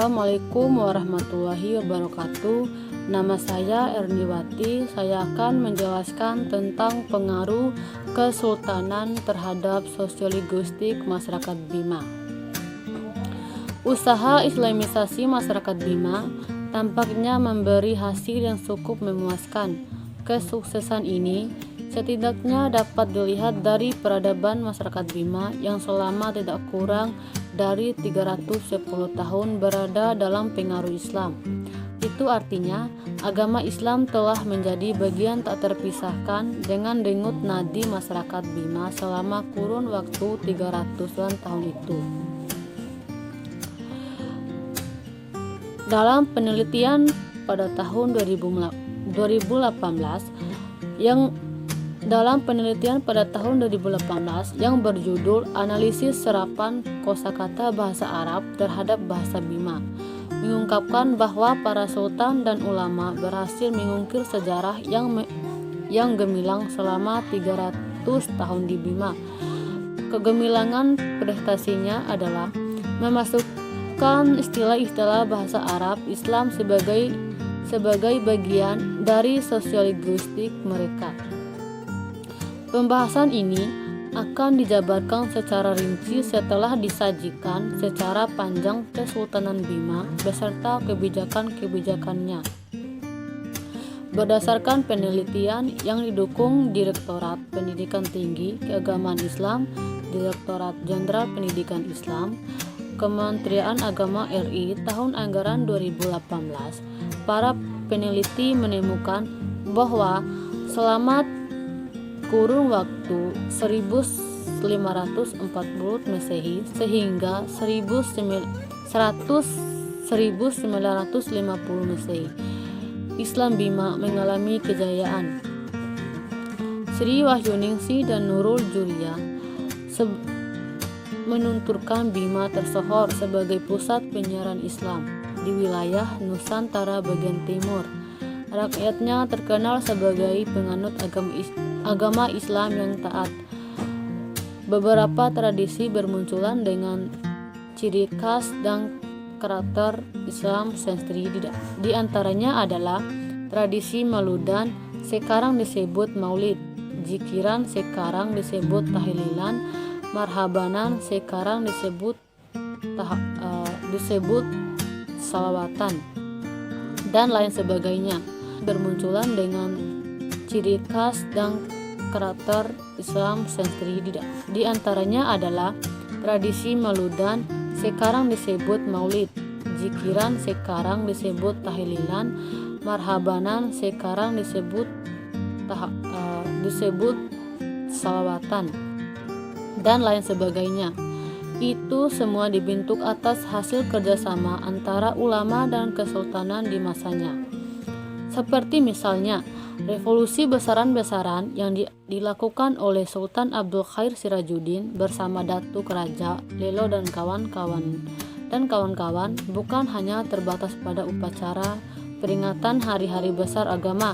Assalamualaikum warahmatullahi wabarakatuh. Nama saya Erniwati. Saya akan menjelaskan tentang pengaruh kesultanan terhadap sosiolinguistik masyarakat Bima. Usaha islamisasi masyarakat Bima tampaknya memberi hasil yang cukup memuaskan. Kesuksesan ini setidaknya dapat dilihat dari peradaban masyarakat Bima yang selama tidak kurang dari 310 tahun berada dalam pengaruh Islam. Itu artinya agama Islam telah menjadi bagian tak terpisahkan dengan denyut nadi masyarakat Bima selama kurun waktu 300-an tahun itu. Dalam penelitian pada tahun 2018 yang berjudul Analisis Serapan Kosakata Bahasa Arab Terhadap Bahasa Bima, mengungkapkan bahwa para sultan dan ulama berhasil mengukir sejarah yang gemilang selama 300 tahun di Bima. Kegemilangan prestasinya adalah memasukkan istilah-istilah bahasa Arab Islam sebagai bagian dari sosiolinguistik mereka. Pembahasan ini akan dijabarkan secara rinci setelah disajikan secara panjang Kesultanan Bima beserta kebijakan-kebijakannya. Berdasarkan penelitian yang didukung Direktorat Pendidikan Tinggi Keagamaan Islam, Direktorat Jenderal Pendidikan Islam, Kementerian Agama RI tahun anggaran 2018, para peneliti menemukan bahwa selama kurun waktu 1540 Masehi sehingga 1950 Masehi, Islam Bima mengalami kejayaan. Sri Wahyuningsi dan Nurul Juriya menunturkan Bima tersohor sebagai pusat penyiaran Islam di wilayah Nusantara bagian timur. Rakyatnya terkenal sebagai penganut agama Islam yang taat. Beberapa tradisi bermunculan dengan ciri khas dan karakter Islam sendiri. Di antaranya adalah tradisi mauludan, sekarang disebut maulid, zikiran, sekarang disebut tahlilan, marhabanan, sekarang disebut salawatan, dan lain sebagainya. Bermunculan dengan ciri khas dan karakter Islam sendiri. Di antaranya adalah tradisi mauludan, sekarang disebut maulid, zikiran, sekarang disebut tahlilan, marhabanan, sekarang disebut salawatan, dan lain sebagainya. Itu semua dibentuk atas hasil kerjasama antara ulama dan kesultanan di masanya. Seperti misalnya revolusi besaran-besaran yang dilakukan oleh Sultan Abdul Khair Sirajuddin bersama Datuk Raja Lelo dan kawan-kawan bukan hanya terbatas pada upacara peringatan hari-hari besar agama,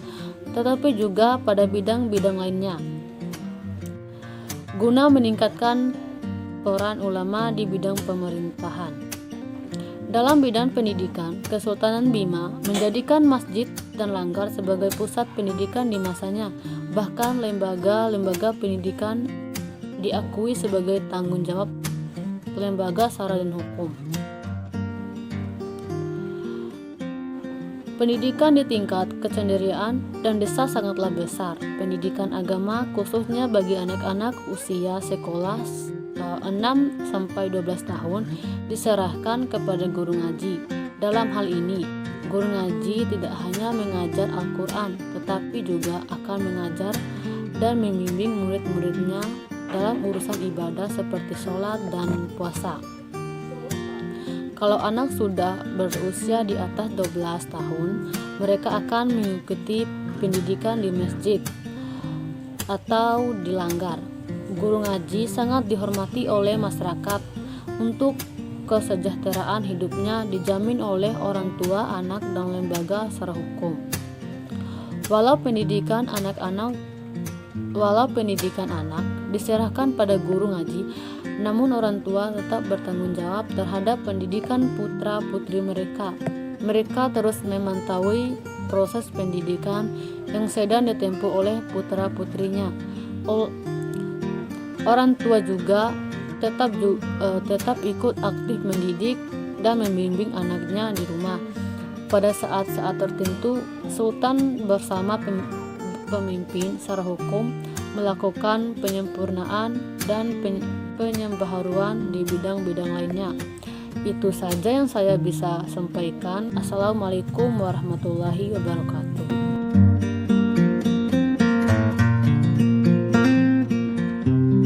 tetapi juga pada bidang-bidang lainnya. Guna meningkatkan peran ulama di bidang pemerintahan. Dalam bidang pendidikan, Kesultanan Bima menjadikan masjid dan langgar sebagai pusat pendidikan di masanya. Bahkan lembaga-lembaga pendidikan diakui sebagai tanggung jawab lembaga syara dan hukum. Pendidikan di tingkat kecenderian dan desa sangatlah besar. Pendidikan agama khususnya bagi anak-anak usia sekolah 6-12 tahun diserahkan kepada guru ngaji. Dalam hal ini, guru ngaji tidak hanya mengajar Al-Quran, tetapi juga akan mengajar dan membimbing murid-muridnya dalam urusan ibadah seperti sholat dan puasa. Kalau anak sudah berusia di atas 12 tahun, mereka akan mengikuti pendidikan di masjid atau di langgar. Guru ngaji sangat dihormati oleh masyarakat. Untuk kesejahteraan hidupnya dijamin oleh orang tua, anak, dan lembaga syara hukum. Walau pendidikan anak diserahkan pada guru ngaji, Namun orang tua tetap bertanggung jawab terhadap pendidikan putra-putri mereka. Mereka terus memantau proses pendidikan yang sedang ditempuh oleh putra-putrinya. Orang tua juga tetap ikut aktif mendidik dan membimbing anaknya di rumah. Pada saat-saat tertentu, Sultan bersama pemimpin secara hukum melakukan penyempurnaan dan penyembaharuan di bidang-bidang lainnya. Itu saja yang saya bisa sampaikan. Assalamualaikum warahmatullahi wabarakatuh.